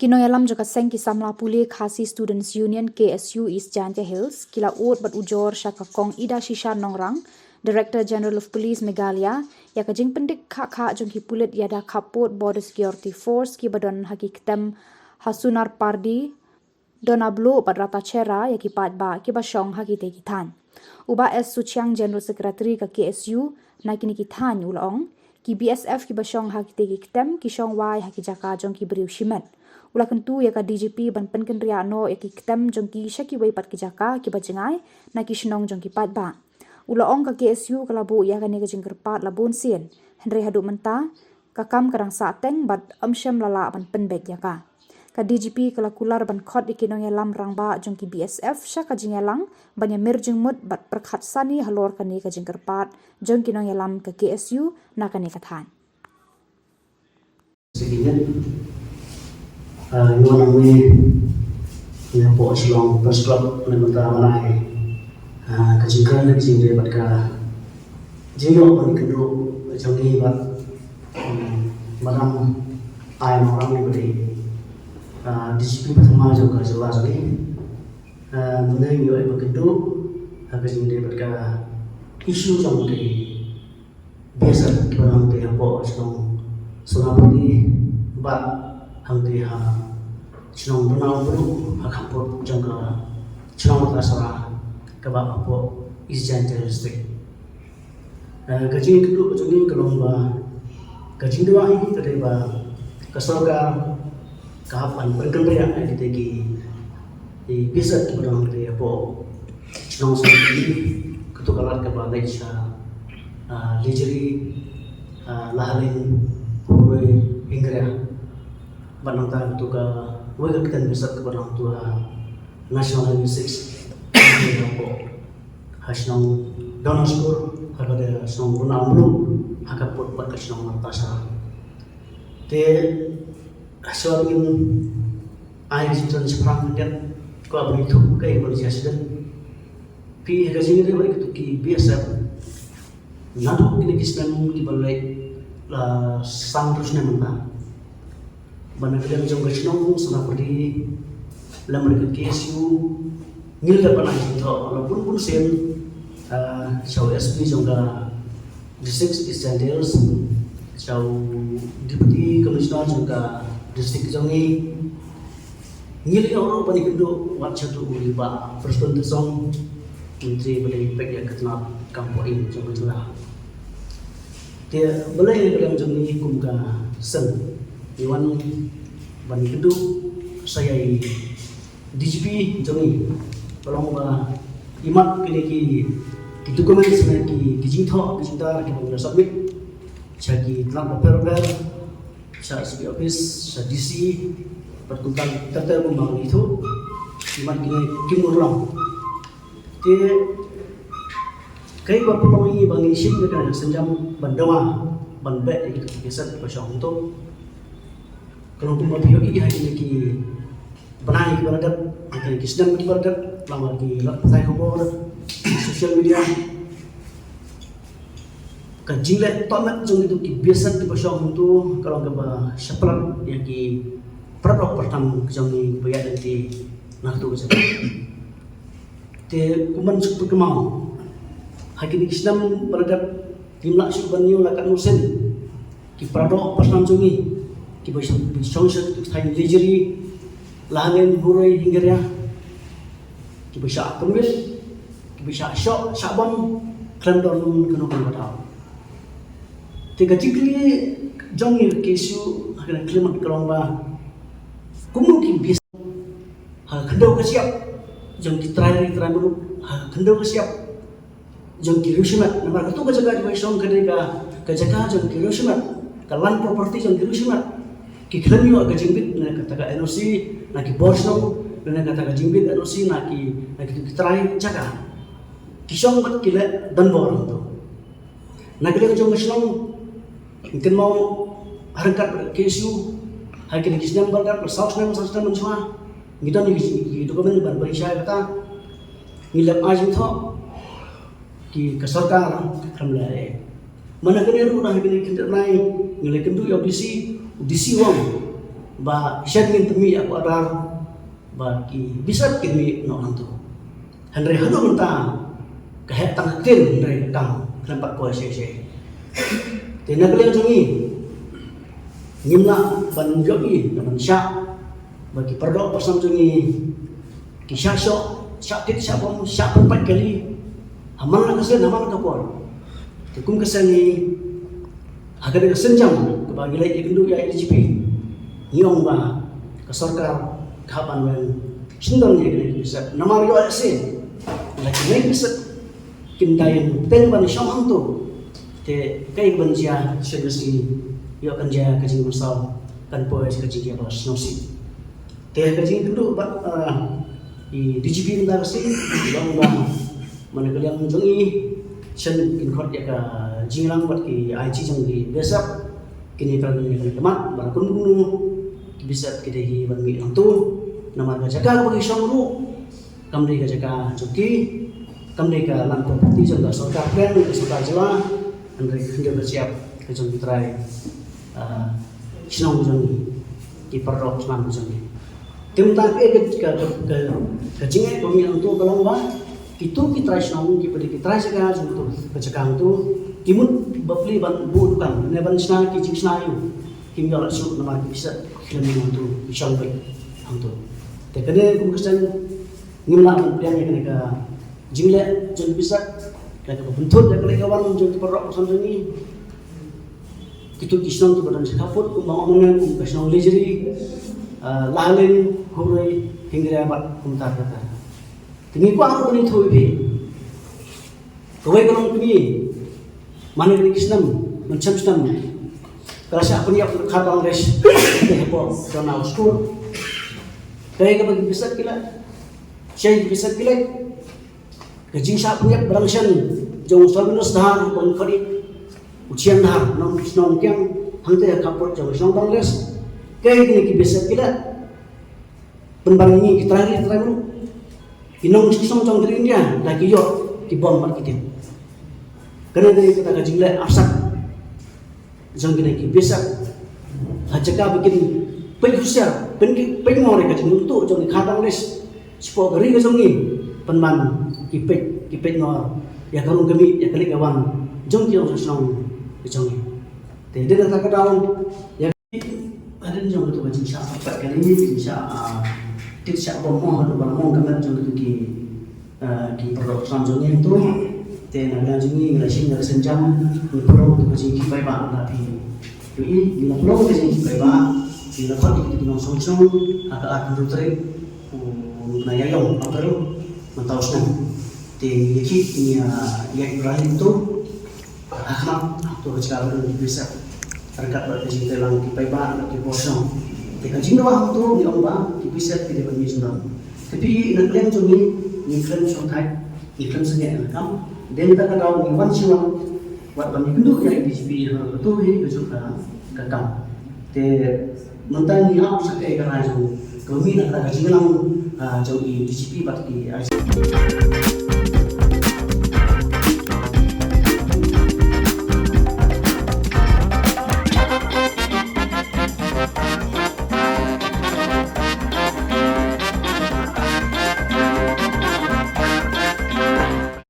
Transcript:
Kinoyalam jaka seng ki samla puli Khasi Students Union KSU East Janja Hills kila ut bat ujor syaka kong Ida Shisha Nongrang, Director General of Police Meghalaya, ya kajing pendik kha jong ki pulit yada kaput Border Security Force ki badon haki ketem Hasunar Pardi Donablo bat rata cera ya ki pat ba ki basyong haki te kitan. Uba S Suchiang General Secretary ka KSU na kini kitan ulong ki BSF ki basyong haki te ketem ki syong wai haki jaka jong ki beriu shimet. Ula kentu ya ka DGP ban penken riano ya ki ketem jong ki syaki wai pat ki jaka ki bajengai na ki shnong jong ki pat ba. Ula ong ka KSU kalabu ya ka ni ka jengker pat labun sien. Henry hadu menta kakam kadang sateng bat amsyam lala ban penbek ya ka. Ka DGP kala kular ban khot ikinong yalam rangba jong ki BSF syaka jingelang ban ya mirjeng mut bat perkhat sani halor ka ni ka jengker pat jong kinong yalam ka KSU na ka ni kathan. Yung namanya yang po silong press club na mata manai kajingkan na kajing bat ka jingyo ban kendo jangi bat madam ay orang ni beri DGP pertama juga jelas ni mengenai yo ay kendo kajing bat ka isu jang di biasa barang te po silong sulapati bat hangti Chinong Donald Blue Hakapur Jangka Chinong Tasara Kabak Apo East Janja District. Kajing kedua kajing kelomba kajing dua ini terlibat kesorga kahapan perkembangan yang ditegi di bisa dibilang di Apo Chinong Sandi ketukaran kabak Malaysia Lijeri Lahalin Purwe Inggris Bananta tuga wega kita bisa kebarang tua National Music Apo hasnong Donaskur hakada song Ronaldo hakapot pat kasnong Natasha te aswagin ai sitan seprang ket ko abri tu kai berjasdan pi gajing re balik tu ki biasa nadu kini kisnan di balai la sang terus nemang Banagdan jong kasnong sunapadi lamar ke KSU ngil da panang to walaupun pun sen shaw SP jong ka district East Jandels shaw deputy commissioner jong ka district jongi ngil oro pani kendo watcha tu liba first one song menteri beli pek ya ketna kampo in jong ka dia boleh dalam jongi kum ka sen Iwan bani kedu saya DGP jongi tolong imat kini ki dokumen sebenarnya ki jingtho ki bangla submit jadi dalam paper sa SB office sa DC pertukan terter membangun itu imat kini kimurlang te kai bapak pengi bangin sing dengan senjam bandawa banbet itu biasa pasang untuk kalau pun mati yogi hari ini benai kepada kita sedang kepada lama di saya kubur sosial media kajile tomat jong itu biasa di pasang itu kalau kita sepelat yang di produk pertama jong ini bayar nanti nak tu saja. Te kuman cukup kemau. Hari ini sedang pada timlak subaniu lakat musen di produk pertama jong ini kita bisa time lijeri lahan burai hingga ya kita bisa pemil kita bisa shock sabam kelendor kena kena tiga cikli jongir kesu akan klimat kelomba kumungkin bisa kendau kesiap jong diterair dulu kendau kesiap jong kirusimat nama itu kejaga di Malaysia kejaga jong kirusimat kalan properti jong kirusimat Kiklan yo agak jimbit na kataga NOC na ki borsno na kataga jimbit NOC na ki try jaga kisong bat kila dan borong to na kila jong masnong ingken mau harangkat KSU hakin kisnam balkat saus nam menjua ngidan ni dokumen ban Malaysia kata ngilap ajim tho ki kasarkar kamlare mana kene ru na hakin kinter nai ngile kendu yo DC wang ba siyan temi aku adar ba ki bisa kimi no hantu Henry hanu menta kahet tang tin Henry kang lempat ko se tina kalian jungi nimna ban jogi ban sya bagi perdo pasam jungi ki sya tit sya bom sya 4 kali haman na kasen haman ka ko kum kasani agar kesenjam kebagi lagi kenduk ya IGP Nyong ba kasorkar kapan wen sindon ye kene bisa namar yo ase lagi naik bisa kindayan ten ban syong tu te kai ban sia sebesi yo kan ja kajing musal kan poe kajing dia bos nosi te kajing kenduk ba di DGP ntar si yang ba mana kalian jongi sen kin khot ya ka jinglang bat ki IT jong di besap kini kalau ni teman ba kun bisa kita hi bangi tu nama jaga bagi syamru kamri ka jaga cuki kamri ka lan properti jong sorkar plan sorkar jela andre hendak bersiap ke jong pitrai sinong jong di perro senang jong tentang ke jingai pemilang tu kalau ba itu kita sinong ki pedi kita jaga jong tu ke jaga tu timun bapli ban bu dukan ne ban sna ki jing sna yu kim yo su nama bisa kami untuk isang baik untuk. Tekadnya kumpulan ngimla yang kena ke jingle jadi bisa kena bentuk dan kena kawan jadi perok sampai ini kita kisah tu badan sekaput kumbang omongan kumpulan lejeri lalin hurai hingga amat kumtar kata. Kini ku aku ni thui bi. Kau kalau kini mana kini kisah macam kalau siapa ni aku karbang res, kita heboh karena usul. Kaya kapag bisa kila, siya bisa kila. Kajing siapa ni berangsian, jauh saminus dah, pun kari ujian dah, nong kiang hangte kapur jauh nong res. Kaya ni bisa kila. Penbang ini kita lagi terlalu. Inong kisong jauh dari India, lagi yo kibom mat kita. Karena dari kita kajing le absak. Jang kena ki bisa hajaka bikin pengusia pengore ka untuk jong khadang les spo gari ka jongi penman kipek no ya karung kami ya kali kawan jong ki orang senang jongi te dia kata daun ya ada jong tu bajing sya apa kali ini sya tik sya bomo do balamo kamat jong ki produk jongi itu te na jongi ngalasin senjam perlu tu bajing ki bai ba tapi ini bila perlu bajing ki bai ba bila kau di nong song agak akan ruteri na yayong apero mentaus na te yaki ni ya Ibrahim tu akmak tu sekarang bisa terangkat bajing telang ki bai ba na ki bosong te kajing doang tu ni omba ki bisa tidak bermisal tapi nak lem jongi ni kren song thai iklan sengit kam dan kita katakan ni wan siwang wat ban bentuk yang DGP betul ini juga kakam te mentang ni hak sakai kerana kami nak kata jingang jauh DGP bat di